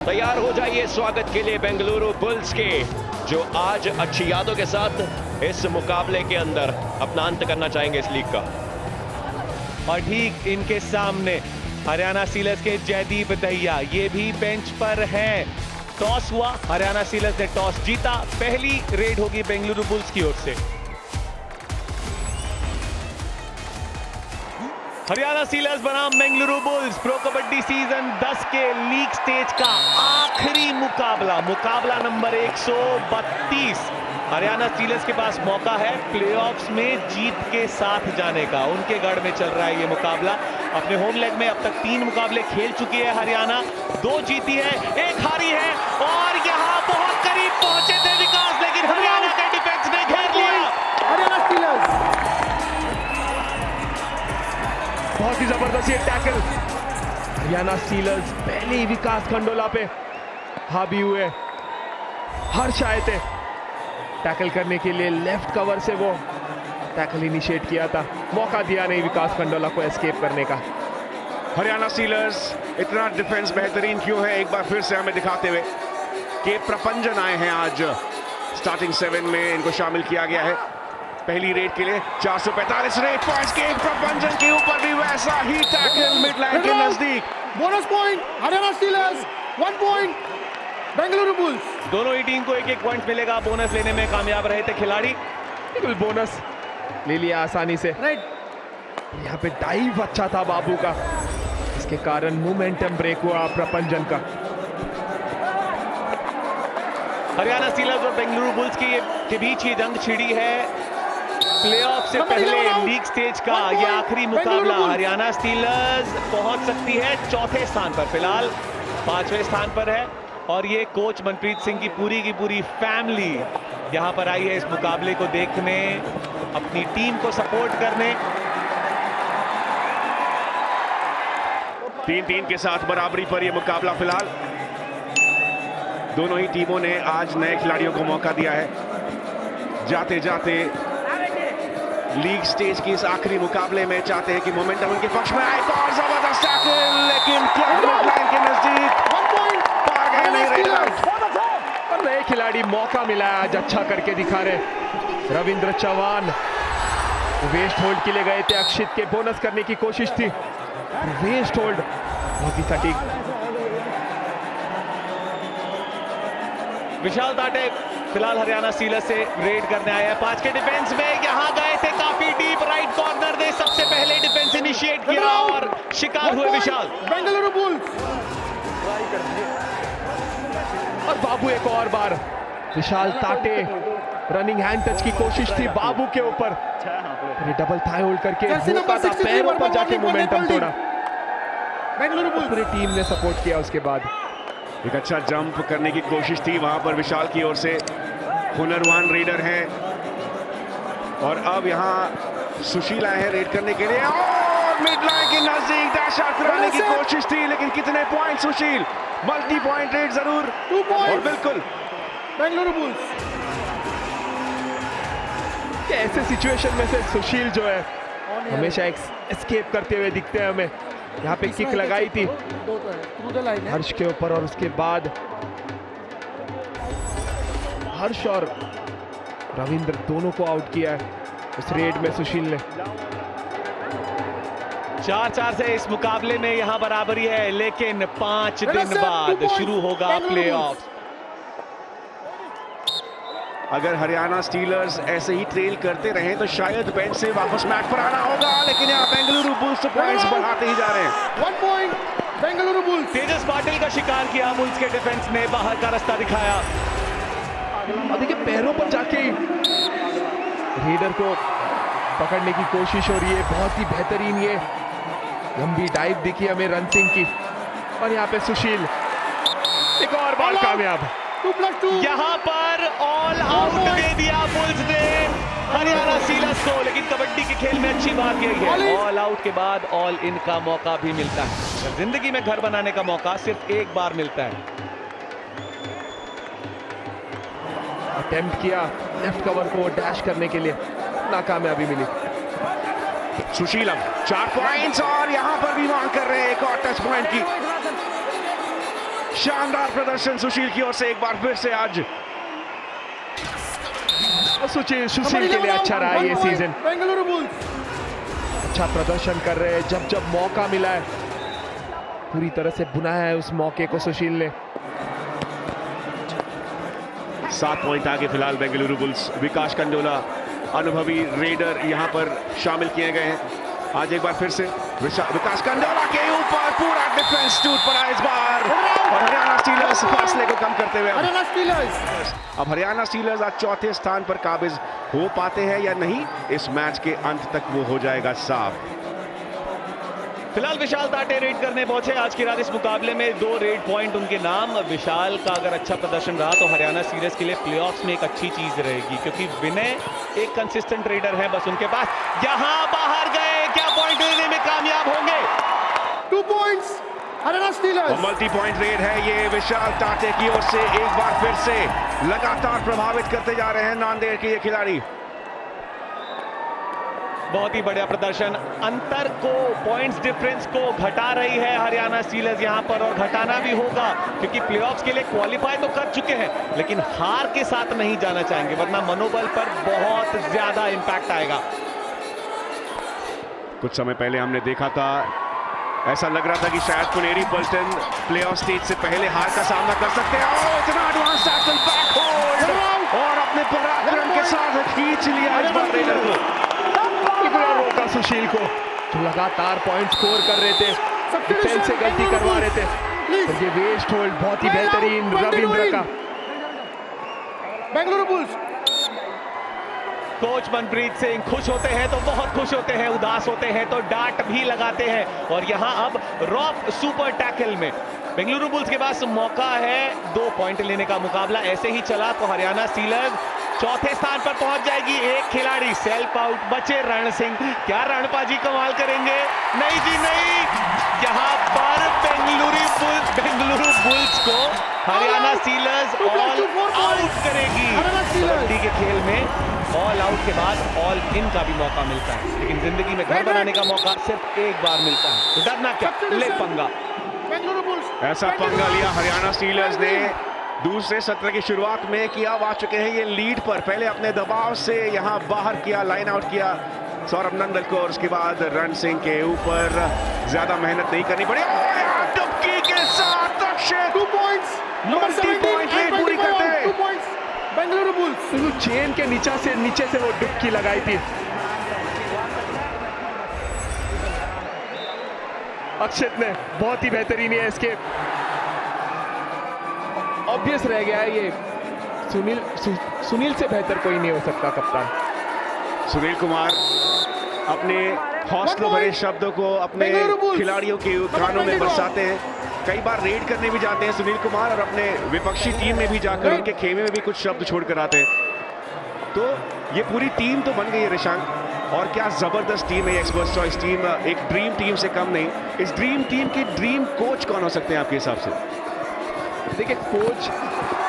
तैयार हो जाइए स्वागत के लिए बेंगलुरु बुल्स के, जो आज अच्छी यादों के साथ इस मुकाबले के अंदर अपना अंत करना चाहेंगे इस लीग का। और ठीक इनके सामने हरियाणा सीलर्स के जयदीप दहिया, ये भी बेंच पर हैं। टॉस हुआ, हरियाणा सीलर्स ने टॉस जीता। पहली रेड होगी बेंगलुरु बुल्स की ओर से। हरियाणा सीलर्स बनाम Bengaluru bulls, pro kabaddi season 10 के लीग स्टेज का आखिरी मुकाबला नंबर 132। हरियाणा सीलर्स के पास मौका है प्लेऑफ्स में जीत के साथ जाने का। उनके गढ़ में चल रहा है ये मुकाबला। अपने होम लेग में अब तक 3 मुकाबले खेल चुकी है हरियाणा, 2 जीती है, 1 हारी है। और यहाँ बहुत करीब पहुंचे थे विकास, लेकिन हरियाणा के डिफेंस ने घेर लिया। हरियाणा सीलर्स बहुत ही जबरदस्त ये टैकल। हरियाणा सीलर्स पहले ही विकास खंडोला पे हावी हुए। हर्ष आए थे टैकल करने के लिए, लेफ्ट कवर से वो टैकल इनिशिएट किया था, मौका दिया नहीं विकास खंडोला को एस्केप करने का। हरियाणा सीलर्स इतना डिफेंस बेहतरीन क्यों है, एक बार फिर से हमें दिखाते हुए कि प्रपंजन आए हैं। आज स्टार्टिंग 7 में इनको शामिल किया गया है पहली रेड के लिए। 445 रेड पॉइंट्स के प्रपंजन के ऊपर भी वैसा ही टैकल मिड लाइन के नजदीक। Bonus point Haryana sealers, 1 point Bengaluru bulls. दोनों ही टीम को 1-1 पॉइंट मिलेगा। बोनस लेने में कामयाब रहे थे खिलाड़ी, बिल्कुल बोनस ले लिया आसानी से। यहाँ पे डाइव अच्छा था बाबू का, इसके कारण मोमेंटम ब्रेक हुआ प्रपंजन का। हरियाणा सीलर्स और बेंगलुरु बुल्स के बीच ये जंग छिड़ी है प्लेऑफ से पहले लीग स्टेज का ये आखिरी मुकाबला। हरियाणा सीलर्स पहुंच सकती है 4थे स्थान पर, फिलहाल 5वें स्थान पर है। और ये कोच मनप्रीत सिंह की पूरी फैमिली यहां पर आई है इस मुकाबले को देखने, अपनी टीम को सपोर्ट करने। 3-3 के साथ बराबरी पर यह मुकाबला फिलहाल। दोनों ही टीमों ने आज नए खिलाड़ियों को मौका दिया है। जाते जाते लीग स्टेज की इस आखिरी मुकाबले में चाहते हैं कि मोमेंटम उनके पक्ष में आए। और जबरदस्त टैकल, लेकिन लाइन के नजदीक पार गए नहीं रेड आउट। और नए खिलाड़ी मौका मिला आज अच्छा करके दिखा रहे। रविंद्र चौहान वेस्ट होल्ड के लिए गए थे, अक्षित के बोनस करने की कोशिश थी, वेस्ट होल्ड बहुत ही सटीक। विशाल ताटे फिलहाल हरियाणा सीलर्स से रेड करने आए हैं। 5 के डिफेंस में यहां गए थे काफी डीप, राइट कॉर्नर ने सबसे पहले डिफेंस इनिशिएट किया और शिकार हुए विशाल। बेंगलुरु बुल्स और बाबू एक और बार, विशाल ताटे रनिंग हैंड टच की कोशिश थी बाबू के ऊपर, ये डबल थाई होल्ड करके पैरों पर जाके मोमेंटम तोड़ा। बेंगलुरु बुल्स पूरी टीम ने सपोर्ट किया। उसके बाद एक अच्छा जंप करने की कोशिश थी वहां पर विशाल की ओर से। हुनरवान रेडर हैं और अब यहां सुशील आए हैं रेड करने के लिए। और मिड लाइन के नजदीक डैश आउट कराने की कोशिश थी, लेकिन कितने पॉइंट सुशील, मल्टी पॉइंट रेड जरूर। 2 पॉइंट और बिल्कुल बेंगलुरु बुल्स। ऐसे सिचुएशन में से सुशील जो है हमेशा एस्केप करते हुए दिखते हैं हमें। यहाँ पे किक लगाई थी हर्ष के ऊपर, और उसके बाद हर्ष और रविंद्र दोनों को आउट किया है उस रेड में सुशील ने। 4-4 से इस मुकाबले में यहाँ बराबरी है, लेकिन 5 दिन बाद शुरू होगा प्लेऑफ। अगर हरियाणा स्टीलर्स ऐसे ही ट्रेल करते रहे तो शायद बेंच से वापस मैच पर आना होगा, लेकिन यहाँ बेंगलुरु बुल्स पॉइंट्स बढ़ाते ही जा रहे हैं। 1 पॉइंट बेंगलुरु बुल्स। तेजस पाटिल का शिकार किया बुल्स के डिफेंस ने, बाहर का रास्ता दिखाया। और देखिए पैरों पर जाके रेडर को पकड़ने की कोशिश हो रही है। बहुत ही बेहतरीन ये लंबी डाइव दिखी हमें रन सिंह की। और यहाँ पे सुशील एक और बार कामयाब। 2+2 यहाँ पर ऑल आउट दे दिया बुल्स ने हरियाणा सीलर्स को, लेकिन कबड्डी के खेल में अच्छी बात यही है ऑल आउट के बाद ऑल इन का मौका भी मिलता है। जिंदगी में घर बनाने का मौका सिर्फ एक बार मिलता है। अटेम्प्ट किया लेफ्ट कवर को डैश करने के लिए, नाकामयाबी मिली। सुशीलम 4 पॉइंट्स और यहां पर भी मांग कर रहे हैं एक और टच पॉइंट की। शानदार प्रदर्शन सुशील की ओर से एक बार फिर से आज। सुशील के लिए अच्छा रहा ये सीजन, बेंगलुरु बुल्स अच्छा प्रदर्शन कर रहे हैं। जब जब मौका मिला है पूरी तरह से बुनाया है उस मौके को सुशील ने। 7 पॉइंट आगे फिलहाल बेंगलुरु बुल्स। विकास कंडोला अनुभवी रेडर यहां पर शामिल किए गए हैं। आज एक बार फिर से विकास कंडोला के ऊपर पूरा डिफेंस टूट पड़ा इस बार, और हरियाणा स्टीलर्स फासले को कम करते हुए हरियाणा स्टीलर्स अब हरियाणा स्टीलर्स आज चौथे स्थान पर काबिज हो पाते हैं या नहीं, इस मैच के अंत तक वो हो जाएगा साफ। फिलहाल विशाल ताटे रेड करने पहुंचे आज की रात इस मुकाबले में। 2 रेड पॉइंट उनके नाम। विशाल का अगर अच्छा प्रदर्शन रहा तो हरियाणा सीरीज के लिए प्लेऑफ्स में एक अच्छी चीज रहेगी, क्योंकि विनय एक कंसिस्टेंट रेडर है बस उनके पास। यहां बाहर गए, क्या पॉइंट लेने में कामयाब होंगे? 2 points Haryana stealers. Multi point red है ये विशाल टाटे की ओर से। एक बार फिर से लगातार प्रभावित करते जा रहे हैं नांदेड़ के ये खिलाड़ी। बहुत ही बढ़िया प्रदर्शन। अंतर को, पॉइंट्स डिफरेंस को घटा रही है हरियाणा स्टीलर्स यहां पर, और घटाना भी होगा क्योंकि प्लेऑफ्स के लिए क्वालिफाई तो कर चुके हैं, लेकिन हार के साथ नहीं जाना चाहेंगे वरना मनोबल पर बहुत ज्यादा इंपैक्ट आएगा। कुछ समय पहले हमने देखा था, ऐसा लग रहा था कि शायद पुनेरी पल्टन प्लेऑफ स्टेज से पहले हार का सामना कर सकते हैं। इतना एडवांस टैकल, बैक होल्ड, और अपने पराक्रम के साथ खींच लिया इस बार रेडर को। रोका सुशील को, जो लगातार पॉइंट स्कोर कर रहे थे, डिफेंस से गलती करवा रहे थे, तो ये वेस्ट होल्ड बहुत ही बेहतरीन रविंद्र का। बेंगलुरु बुल्स। कोच मनप्रीत सिंह खुश होते हैं तो बहुत खुश होते हैं, उदास होते हैं तो डांट भी लगाते हैं, और यहां अब रॉफ सुपर टैकल में बेंगलुरु बुल्स के पास मौका है 2 पॉइंट लेने का। मुकाबला ऐसे ही चला तो हरियाणा स्टीलर्स चौथे स्थान पर पहुंच जाएगी। एक खिलाड़ी सेल्फ आउट, बचे रण सिंह। क्या रणपाजी कमाल करेंगे? नहीं जी नहीं, यहां पर बेंगलुरु बुल्स को हरियाणा स्टीलर्स ऑल आउट करेगी। कबड्डी के खेल में ऑल आउट के बाद ऑल इन का भी मौका मिलता है, लेकिन जिंदगी में घर बनाने का मौका सिर्फ एक बार मिलता है, तो डरना क्या, ले पंगा। बेंगलुरु बुल्स ऐसा पंगा लिया हरियाणा स्टीलर्स ने दूसरे सत्र की शुरुआत में कि अब आ चुके हैं ये लीड पर। पहले अपने दबाव से यहां बाहर किया, लाइन आउट किया सौरभ नंदल को, और उसके बाद रण सिंह के ऊपर ज्यादा मेहनत नहीं करनी पड़ी। डुबकी के साथ Akshay 2 points multi point red पूरी करते हैं। 2 पॉइंट्स बेंगलुरु बुल्स। तो चेन के नीचे से वो डुबकी लगाई थी। अक्षित ने बहुत ही बेहतरीन है, इसके ऑब्वियस रह गया है ये, सुनील से बेहतर कोई नहीं हो सकता कप्तान। सुनील कुमार अपने हौसलों भरे शब्दों को अपने खिलाड़ियों के कानों में बरसाते हैं। कई बार रेड करने भी जाते हैं सुनील कुमार, और अपने विपक्षी टीम में भी जाकर उनके खेमे में भी कुछ शब्द छोड़कर आते हैं। तो ये पूरी टीम तो बन गई है रिशांक, और क्या जबरदस्त टीम है एक्सपर्ट चॉइस टीम, एक ड्रीम टीम से कम नहीं। इस ड्रीम टीम के ड्रीम कोच कौन हो सकते हैं आपके हिसाब से? देखिए, कोच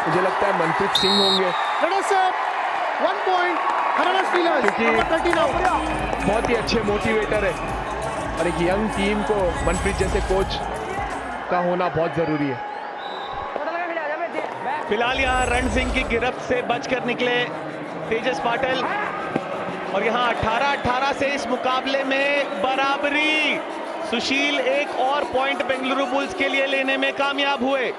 मुझे लगता है मनप्रीत सिंह होंगे। 1 पॉइंट हरियाणा स्टीलर्स, क्योंकि 13 आउट। बहुत ही अच्छे मोटिवेटर है, और एक यंग टीम को मनप्रीत जैसे कोच का होना बहुत जरूरी है। फिलहाल यहाँ रण सिंह की गिरफ्त से बचकर निकले तेजस पाटिल, और यहाँ 18-18 से इस मुकाबले में बराबरी। सुशील एक और पॉइंट बेंगलुरु बुल्स के लिए लेने में कामयाब हुए।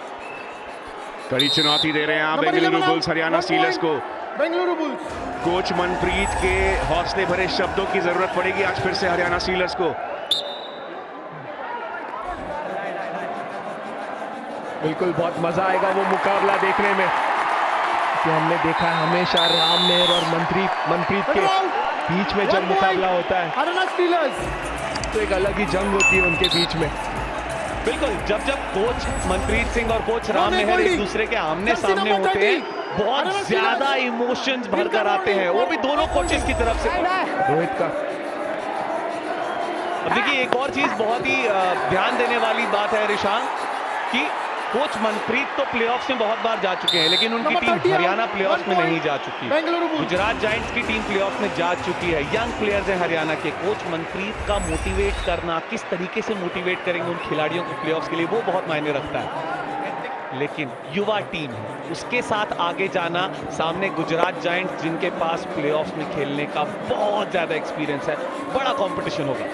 कड़ी चुनौती दे रहे हैं आप बेंगलुरु बुल्स हरियाणा स्टीलर्स को। बेंगलुरु बुल्स। कोच मनप्रीत के हौसले भरे शब्दों की जरूरत पड़ेगी आज फिर से हरियाणा स्टीलर्स को। बिल्कुल, बहुत मजा आएगा वो मुकाबला देखने में, कि हमने देखा है हमेशा रामनेर और मनप्रीत के बीच में जब मुकाबला होता है हरियाणा स्टीलर्स, तो एक अलग ही जंग होती है उनके बीच में। बिल्कुल, जब कोच मनप्रीत सिंह और कोच रामनेर एक दूसरे के आमने सामने होते हैं, बहुत ज्यादा इमोशंस भरकर आते हैं, वो भी दोनों कोचेस की तरफ से। रोहित का अब देखिए, एक और चीज बहुत ही ध्यान देने वाली बात है ऋषांक, कि कोच मनप्रीत तो प्लेऑफ्स में बहुत बार जा चुके हैं, लेकिन उनकी टीम हरियाणा प्लेऑफ्स में नहीं जा चुकी। गुजरात जायंट्स की टीम प्लेऑफ्स में जा चुकी है। यंग प्लेयर्स हैं हरियाणा के। कोच मनप्रीत का मोटिवेट करना, किस तरीके से मोटिवेट करेंगे उन खिलाड़ियों को प्लेऑफ्स के लिए, वो बहुत मायने रखता है। लेकिन युवा टीम है, उसके साथ आगे जाना, सामने गुजरात जायंट्स जिनके पास प्लेऑफ्स में खेलने का बहुत ज़्यादा एक्सपीरियंस है, बड़ा कंपटीशन होगा।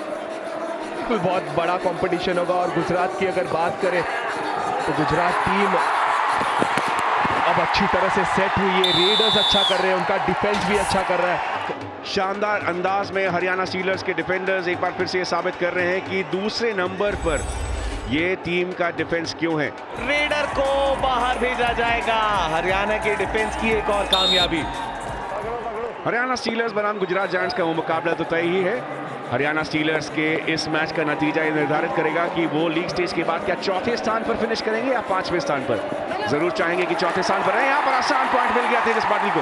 बिल्कुल बहुत बड़ा कंपटीशन होगा। और गुजरात की अगर बात करें तो गुजरात टीम अब अच्छी तरह से सेट हुई है, रेडर्स अच्छा कर रहे हैं, उनका डिफेंस भी अच्छा कर रहा है। शानदार अंदाज में हरियाणा स्टीलर्स के डिफेंडर्स एक बार फिर से ये साबित कर रहे हैं कि दूसरे नंबर पर ये टीम का डिफेंस क्यों है। रेडर को बाहर भेजा जाएगा, हरियाणा के डिफेंस की एक और कामयाबी। हरियाणा स्टीलर्स बनाम गुजरात जायंट्स का वो मुकाबला तो तय ही है। हरियाणा स्टीलर्स के इस मैच का नतीजा ये निर्धारित करेगा कि वो लीग स्टेज के बाद क्या चौथे स्थान पर फिनिश करेंगे या 5वें स्थान पर। जरूर चाहेंगे कि चौथे स्थान पर रहे। यहाँ पर आसान पॉइंट मिल गया तेजस पाटिल को।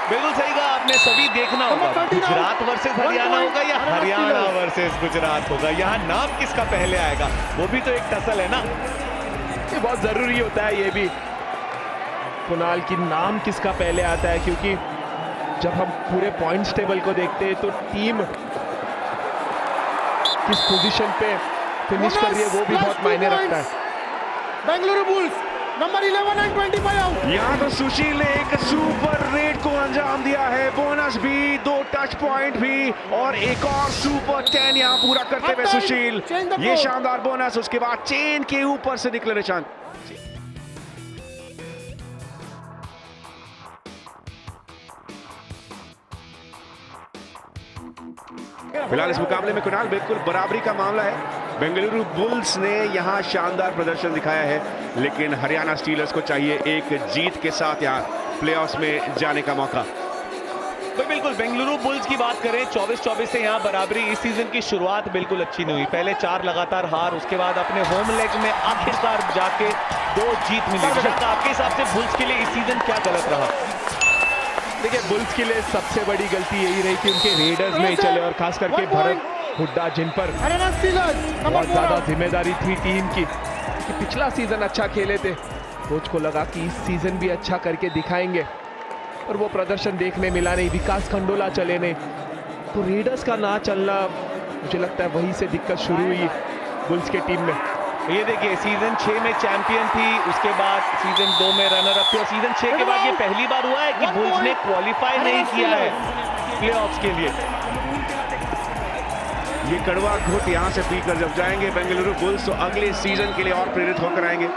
बिल्कुल सही कहा आपने, सभी देखना होगा गुजरात वर्सेस हरियाणा होगा या हरियाणा वर्सेस गुजरात होगा, यहाँ नाम किसका पहले आएगा, वो भी तो एक टसल है ना। ये बहुत जरूरी होता है ये भी कुणाल की नाम किसका पहले आता है, क्योंकि जब हम पूरे पॉइंट्स टेबल को देखते हैं तो टीम किस पोजीशन पे फिनिश कर रही है वो भी बहुत मायने रखता है। Bengaluru bulls number 11 and 25 out. यहाँ तो सुशील ने एक सुपर रेड को अंजाम दिया है, बोनस भी, 2 टच पॉइंट भी और एक और सुपर 10 यहाँ पूरा करते हुए सुशील। ये शानदार बोनस, उसके बाद चेन के ऊपर से निकले निशान। फिलहाल इस मुकाबले में कुणाल बिल्कुल बराबरी का मामला है। बेंगलुरु बुल्स ने यहां शानदार प्रदर्शन दिखाया है, लेकिन हरियाणा स्टीलर्स को चाहिए एक जीत के साथ यहां प्लेऑफ्स में जाने का मौका। तो बिल्कुल बेंगलुरु बुल्स की बात करें, 24-24 से यहाँ बराबरी। इस सीजन की शुरुआत बिल्कुल अच्छी नहीं हुई, पहले 4 लगातार हार, उसके बाद अपने होम लेग में आखिरकार जाके 2 जीत मिली। आपके हिसाब से बुल्स के लिए इस सीजन क्या गलत रहा? देखिए बुल्स के लिए सबसे बड़ी गलती यही रही कि उनके रेडर्स नहीं चले, और खास करके भरत हुड्डा जिन पर बहुत ज्यादा जिम्मेदारी थी टीम की, कि पिछला सीजन अच्छा खेले थे, कोच को लगा कि इस सीजन भी अच्छा करके दिखाएंगे, और वो प्रदर्शन देखने मिला नहीं। विकास खंडोला चले नहीं, तो रेडर्स का ना चलना मुझे लगता है वहीं से दिक्कत शुरू हुई बुल्स के टीम में। ये देखिए सीजन 6 में चैंपियन थी, उसके बाद सीजन 2 में रनर अप थे, और सीजन 6 के बाद ये पहली बार हुआ है कि बुल्स ने क्वालिफाई नहीं किया है प्लेऑफ्स के लिए। ये कड़वा घुट यहां से पीकर जब जाएंगे बेंगलुरु बुल्स तो अगले सीजन के लिए और प्रेरित होकर आएंगे।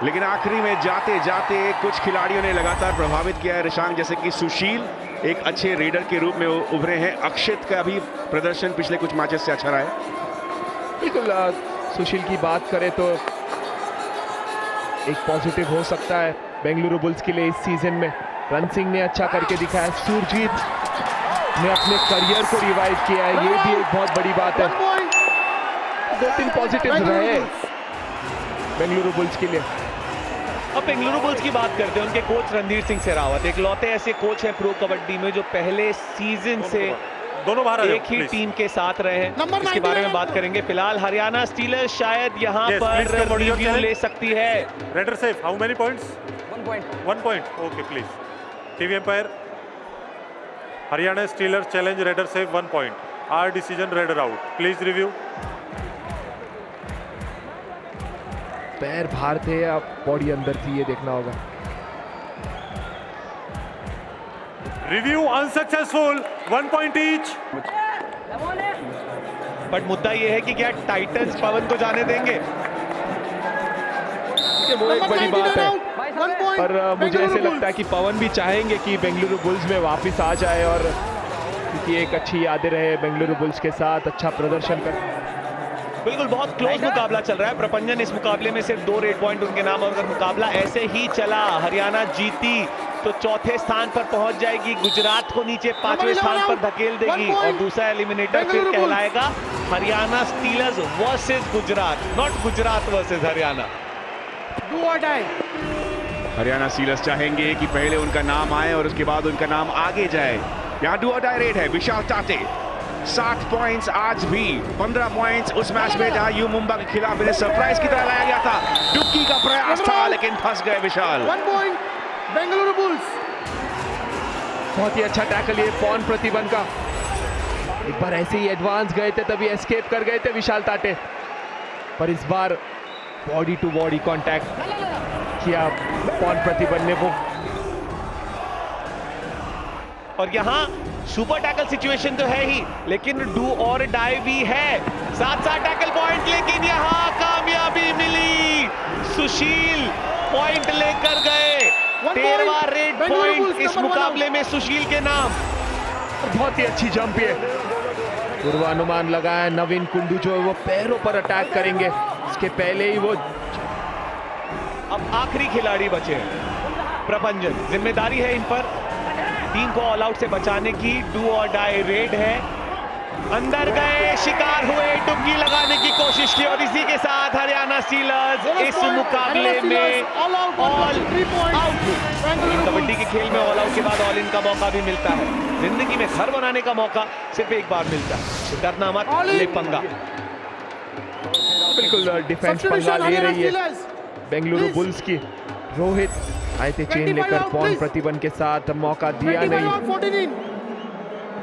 लेकिन आखिरी में जाते जाते कुछ खिलाड़ियों ने लगातार प्रभावित किया है ऋषांक, जैसे कि सुशील एक अच्छे रेडर के रूप में उभरे हैं। अक्षित का भी प्रदर्शन पिछले कुछ मैचेस से अच्छा रहा है। बिल्कुल सुशील की बात करें तो एक पॉजिटिव हो सकता है बेंगलुरु बुल्स के लिए इस सीजन में। रन सिंह ने अच्छा करके दिखाया, सुरजीत ने अपने करियर को रिवाइव किया है, ये भी एक बहुत बड़ी बात है। 2-3 पॉजिटिव रहे बेंगलुरु बुल्स के लिए। अब बेंगलुरु बुल्स की बात करते हैं, उनके कोच रणधीर सिंह सहरावत इकलौते ऐसे कोच हैं प्रो कबड्डी में जो पहले सीजन से दोनों बाहर एक ही टीम के साथ रहे हैं। इसके बारे में बात करेंगे। फिलहाल हरियाणा स्टीलर्स शायद यहाँ पर रिव्यू ले सकती है। Raider safe, how many points? 1 point, okay please. TV umpire, Haryana Steelers challenge raider safe 1 point, our decision raider out, please review. पैर बाहर थे या बॉडी अंदर थी, ये देखना होगा। Review unsuccessful, 1 point each. But मुद्दा ये है कि क्या टाइटंस पवन को जाने देंगे? वो एक बड़ी बात है, पर मुझे ऐसे लगता है कि पवन भी चाहेंगे कि बेंगलुरु बुल्स में वापस आ जाए, और क्योंकि एक अच्छी यादें रहे बेंगलुरु बुल्स के साथ, अच्छा प्रदर्शन कर। बिल्कुल बहुत क्लोज मुकाबला चल रहा है। प्रपंजन इस मुकाबले में सिर्फ 2 रेड पॉइंट उनके नाम, और अगर मुकाबला ऐसे ही चला, हरियाणा जीती तो चौथे स्थान पर पहुंच जाएगी, गुजरात को नीचे 5वें स्थान पर धकेल देगी, और दूसरा एलिमिनेटर फिर कहलाएगा Haryana stealers versus Gujarat, not Gujarat versus Haryana. Do और डाई। हरियाणा स्टीलर्स चाहेंगे कि पहले उनका नाम आए और उसके बाद उनका नाम आगे जाए। यहाँ डू और डाई रेड है। विशाल टाटे 7 पॉइंट्स आज भी, 15 पॉइंट्स उस मैच में जहां यू मुंबई के खिलाफ इन्हें सरप्राइज की तरह लाया गया था। डुबकी का प्रयास था लेकिन फंस गए विशाल। 1 पॉइंट बेंगलुरु बुल्स। बहुत ही अच्छा टैकल ये पॉन प्रतिबन का, एक बार ऐसे ही एडवांस गए थे तभी एस्केप कर गए थे विशाल टाटे, पर इस बार बॉडी टू बॉडी कांटेक्ट किया पॉन प्रतिबंध ने वो। और यहाँ सुपर टैकल सिचुएशन तो है ही, लेकिन डू और डाई भी है। साथ साथ टैकल पॉइंट, लेकिन यहाँ कामयाबी मिली। सुशील पॉइंट लेकर गए। 13वां रेड पॉइंट इस मुकाबले में सुशील के नाम। बहुत ही अच्छी जंप है। पूर्वानुमान लगाया नवीन कुंडू जो है वो पैरों पर अटैक करेंगे, इसके पहले ही वो। अब आखिरी खिलाड़ी बचे हैं प्रपंजन, जिम्मेदारी है इन पर टीम को ऑल आउट से बचाने की। डू और डाई रेड है, अंदर गए, शिकार हुए, डुबकी लगाने की कोशिश की और इसी के साथ हरियाणा स्टीलर्स इस मुकाबले में ऑल आउट। कबड्डी के खेल में ऑल आउट के बाद ऑल इन का मौका भी मिलता है। जिंदगी में घर बनाने का मौका सिर्फ एक बार मिलता है। डरना मत, ले पंगा। बिल्कुल डिफेंस पंगा ले रही है बेंगलुरु बुल्स की। रोहित आए थे चेन लेकर, पॉन प्रतिबंध के साथ मौका दिया नहीं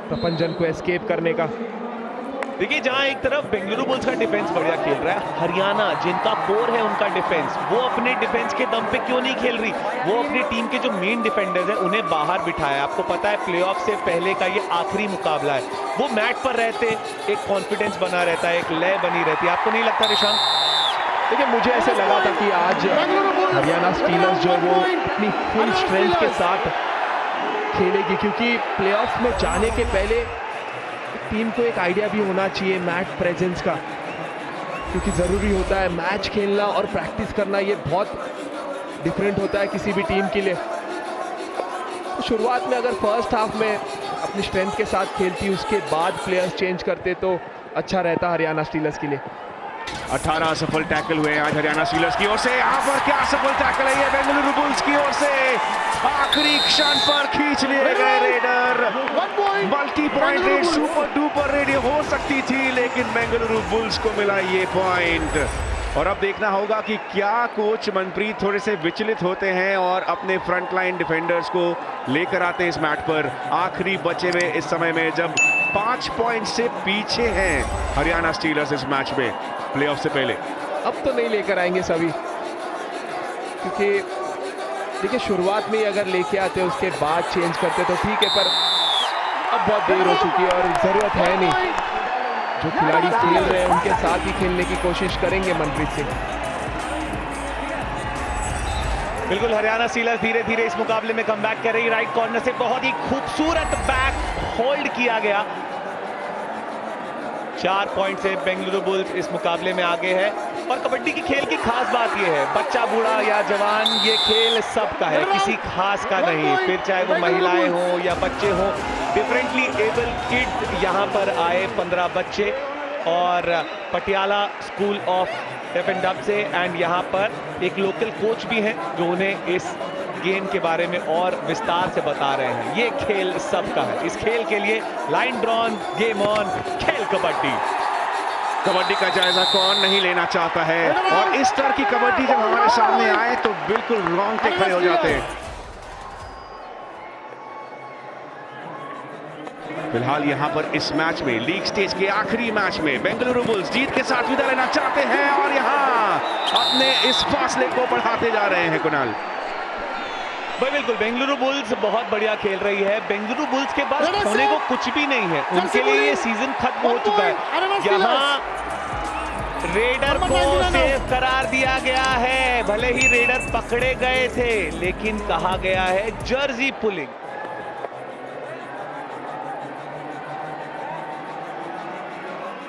प्रपंजन को एस्केप करने का। देखिए, जहां एक तरफ बेंगलुरु बुल्स का डिफेंस बढ़िया खेल रहा है, हरियाणा जिनका कोर है उनका डिफेंस, वो अपने डिफेंस के दम पे क्यों नहीं खेल रही? वो अपनी टीम के जो मेन डिफेंडर्स हैं उन्हें बाहर बिठाया। आपको पता है प्लेऑफ से पहले का ये आखिरी मुकाबला है। वो मैट पर रहते, एक कॉन्फिडेंस बना रहता है, एक लय बनी रहती है। आपको नहीं लगता निशांत? देखिए, मुझे ऐसे लगा था कि आज हरियाणा स्टीलर्स जो है वो अपनी फुल स्ट्रेंथ के साथ खेलेगी, क्योंकि प्लेऑफ्स में जाने के पहले टीम को एक आइडिया भी होना चाहिए मैच प्रेजेंस का, क्योंकि ज़रूरी होता है मैच खेलना और प्रैक्टिस करना। ये बहुत डिफरेंट होता है किसी भी टीम के लिए। तो शुरुआत में अगर फर्स्ट हाफ में अपनी स्ट्रेंथ के साथ खेलती, उसके बाद प्लेयर्स चेंज करते तो अच्छा रहता हरियाणा स्टीलर्स के लिए। 18 सफल टैकल हुए आज हरियाणा स्टीलर्स की ओर से। यहाँ पर क्या सफल टैकल है ये बेंगलुरु बुल्स की ओर से। आखिरी क्षण पर खींच लिए गए raider. Multi point red, super duper red हो सकती थी, लेकिन बेंगलुरु बुल्स को मिला ये पॉइंट। और अब देखना होगा कि क्या कोच मनप्रीत थोड़े से विचलित होते हैं और अपने फ्रंटलाइन डिफेंडर्स को लेकर आते हैं इस मैच पर। आखिरी बचे में इस समय में जब 5 पॉइंट से पीछे हैं हरियाणा स्टीलर्स इस मैच में प्लेऑफ से पहले। अब तो नहीं लेकर आएंगे सभी, क्योंकि देखिए शुरुआत में ही अगर लेके आते उसके बाद चेंज करते तो ठीक है, पर अब बहुत देर हो चुकी है और जरूरत है नहीं। जो खिलाड़ी खेल रहे हैं उनके साथ ही खेलने की कोशिश करेंगे मनप्रीत सिंह। बिल्कुल, हरियाणा स्टीलर्स धीरे धीरे इस मुकाबले में कमबैक कर रही। राइट कॉर्नर से बहुत ही खूबसूरत बैक होल्ड किया गया। 4 पॉइंट से बेंगलुरु बुल्स इस मुकाबले में आगे है। और कबड्डी की खेल की खास बात यह है, बच्चा बूढ़ा या जवान, ये खेल सबका है, किसी खास का नहीं। फिर चाहे वो महिलाएं हो या बच्चे हो, डिफरेंटली एबल किड यहाँ पर आए 15 बच्चे और Patiala school of deaf and dub से। एंड यहाँ पर एक लोकल कोच भी हैं जो उन्हें इस गेम के बारे में और विस्तार से बता रहे हैं। ये खेल सबका है। इस खेल के लिए लाइन ड्रॉन, गेम ऑन, खेल कबड्डी। कबड्डी का जायजा कौन नहीं लेना चाहता है, और इस तरह की कबड्डी जब हमारे सामने आए तो बिल्कुल रोंगटे खड़े हो जाते हैं। फिलहाल यहां पर इस मैच में, लीग स्टेज के आखिरी मैच में, बेंगलुरु बुल्स जीत के साथ विदा लेना चाहते हैं और यहां अपने इस फासले को बढ़ाते जा रहे हैं। कुणाल भाई बिल्कुल, बेंगलुरु बुल्स बहुत बढ़िया खेल रही है। बेंगलुरु बुल्स के पास होने को कुछ भी नहीं है, उनके लिए ये सीजन खत्म हो चुका है। यहाँ रेडर को सेफ करार दिया गया है। भले ही रेडर पकड़े गए थे, लेकिन कहा गया है जर्सी पुलिंग।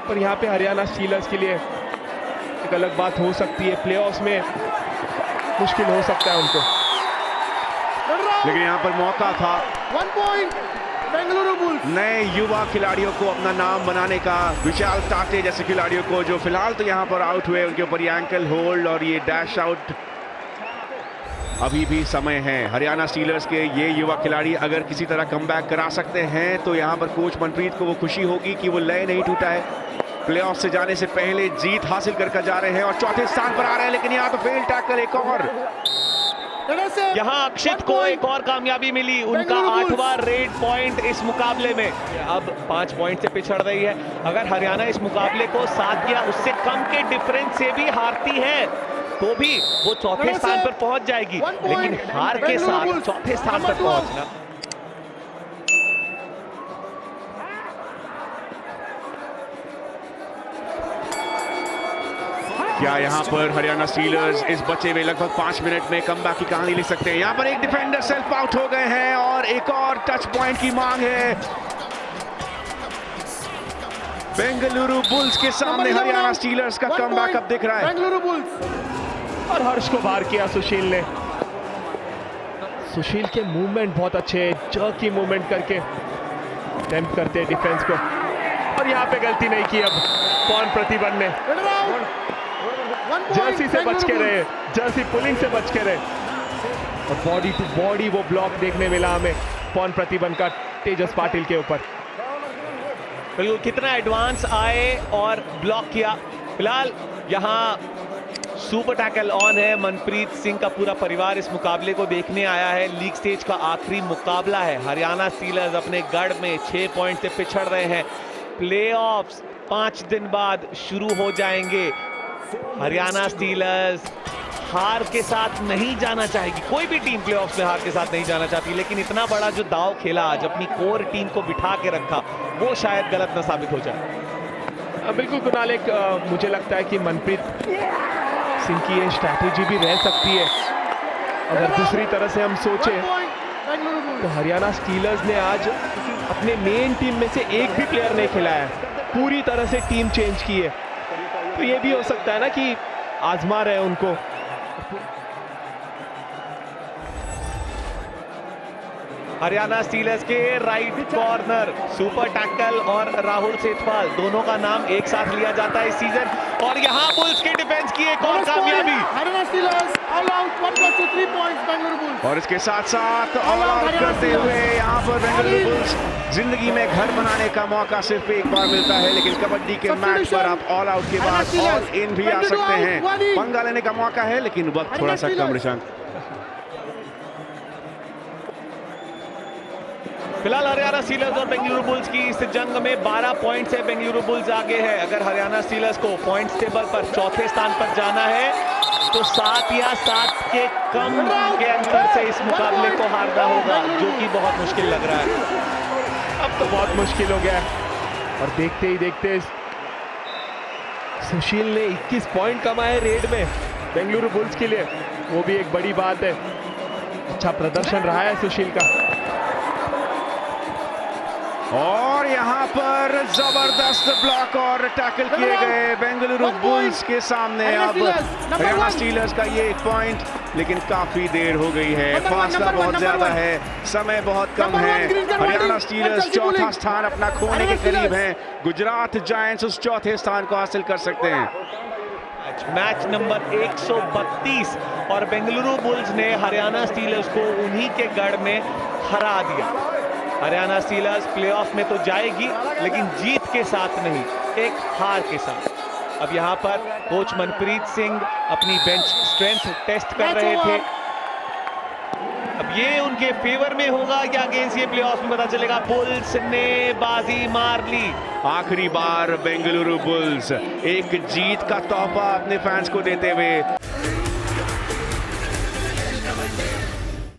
पर यहाँ पे हरियाणा स्टीलर्स के लिए एक अलग बात हो सकती है, प्लेऑफ्स में मुश्किल हो सकता है उनको, लेकिन यहाँ पर मौका था 1 पॉइंट बेंगलुरु बुल्स। नए युवा खिलाड़ियों को अपना नाम बनाने का, विशाल टाटे जैसे खिलाड़ियों को जो फिलहाल तो यहाँ पर आउट हुए, उनके ऊपर ये एंकल होल्ड और ये डैश आउट। अभी भी समय है। हरियाणा स्टीलर्स के ये युवा खिलाड़ी अगर किसी तरह कमबैक करा सकते हैं तो यहाँ पर कोच मनप्रीत को वो खुशी होगी कि वो लय नहीं टूटा है। प्लेऑफ से जाने से पहले जीत हासिल कर जा रहे हैं और चौथे स्थान पर आ रहे हैं, लेकिन यहाँ तो फेल टैकल एक और। यहाँ अक्षित को एक और कामयाबी मिली, उनका 8वां रेड पॉइंट इस मुकाबले में। अब 5 पॉइंट से पिछड़ रही है। अगर हरियाणा इस मुकाबले को 7 या उससे कम के डिफरेंस से भी हारती है तो भी वो चौथे स्थान पर पहुंच जाएगी, लेकिन हार के साथ चौथे स्थान पर पहुंचना। क्या यहाँ पर हरियाणा स्टीलर्स इस बचे हुए लगभग 5 मिनट में कमबैक की कहानी लिख सकते हैं? यहाँ पर एक डिफेंडर सेल्फ आउट हो गए हैं और एक और टच पॉइंट की मांग है बेंगलुरु बुल्स के सामने। हरियाणा स्टीलर्स का कमबैक अब दिख रहा है। बेंगलुरु बुल्स और हर्ष को बाहर किया सुशील ने। सुशील के मूवमेंट बहुत अच्छे हैं, जर्की मूवमेंट करके अटेम्प्ट करते हैं डिफेंस को, और यहाँ पे गलती नहीं की अब पवन प्रतिबंध ने। जर्सी से बच के रहे, जर्सी पुलिंग से बच के रहे, और बॉडी टू बॉडी वो ब्लॉक देखने मिला हमें पवन प्रतिबंध का तेजस पाटिल के ऊपर। बिल्कुल कितना एडवांस आए और ब्लॉक किया। फिलहाल यहाँ सुपर टैकल ऑन है। मनप्रीत सिंह का पूरा परिवार इस मुकाबले को देखने आया है। लीग स्टेज का आखिरी मुकाबला है। हरियाणा स्टीलर्स अपने गढ़ में 6 पॉइंट से पिछड़ रहे हैं। प्लेऑफ्स 5 दिन बाद शुरू हो जाएंगे। हरियाणा स्टीलर्स हार के साथ नहीं जाना चाहेगी, कोई भी टीम प्लेऑफ्स में हार के साथ नहीं जाना चाहती, लेकिन इतना बड़ा जो दाव खेला आज, अपनी कोर टीम को बिठा के रखा, वो शायद गलत न साबित हो जाए। बिल्कुल कुणाल, एक मुझे लगता है कि मनप्रीत सिंह की ये स्ट्रैटेजी भी रह सकती है। अगर दूसरी तरह से हम सोचें तो हरियाणा स्टीलर्स ने आज अपने मेन टीम में से एक भी प्लेयर नहीं खिलाया, पूरी तरह से टीम चेंज की है। तो ये भी हो सकता है ना कि आजमा रहे उनको। हरियाणा स्टीलर्स के राइट कॉर्नर सुपर टैकल और राहुल सेठवाल, दोनों का नाम एक साथ लिया जाता है इस सीजन। और यहाँ बुल्स के डिफेंस की एक और कामयाबी। Haryana stealers all out 1+3 points Bengaluru bulls. और इसके साथ साथ ऑल आउट करते हुए यहाँ पर बेंगलुरु बुल्स जिंदगी में घर बनाने का मौका सिर्फ एक बार मिलता है, लेकिन कबड्डी के मैच पर आप ऑल आउट के बाद ऑल इन भी आ सकते हैं। पंगा लेने का मौका है, लेकिन वक्त थोड़ा सा कम। ऋषांक, फिलहाल हरियाणा स्टीलर्स और बेंगलुरु बुल्स की इस जंग में 12 पॉइंट से बेंगलुरु बुल्स आगे है। अगर हरियाणा स्टीलर्स को पॉइंट्स टेबल पर चौथे स्थान पर जाना है तो 7 या 7 के कम के अंतर से इस मुकाबले को हारना होगा, जो कि बहुत मुश्किल लग रहा है। अब तो बहुत मुश्किल हो गया, और देखते ही देखते सुशील ने 21 पॉइंट कमाए रेड में बेंगलुरु बुल्स के लिए, वो भी एक बड़ी बात है। अच्छा प्रदर्शन रहा है सुशील का। और यहाँ पर जबरदस्त ब्लॉक और टैकल किए गए बेंगलुरु बुल्स के सामने। अब हरियाणा स्टीलर्स का ये 1 पॉइंट, लेकिन काफी देर हो गई है, फासला बहुत ज्यादा है, समय बहुत कम है। हरियाणा स्टीलर्स चौथा स्थान अपना खोने के करीब है। गुजरात जायंट्स उस चौथे स्थान को हासिल कर सकते हैं। मैच नंबर 132 और बेंगलुरु बुल्स ने हरियाणा स्टीलर्स को उन्हीं के गढ़ में हरा दिया। हरियाणा स्टीलर्स प्लेऑफ में तो जाएगी, लेकिन जीत के साथ नहीं, एक हार के साथ। अब यहां पर कोच मनप्रीत सिंह अपनी बेंच स्ट्रेंथ टेस्ट कर रहे थे। अब ये उनके फेवर में होगा या अगेंस्ट ये प्लेऑफ में पता चलेगा। बुल्स ने बाजी मार ली। आखिरी बार बेंगलुरु बुल्स एक जीत का तोहफा अपने फैंस को देते हुए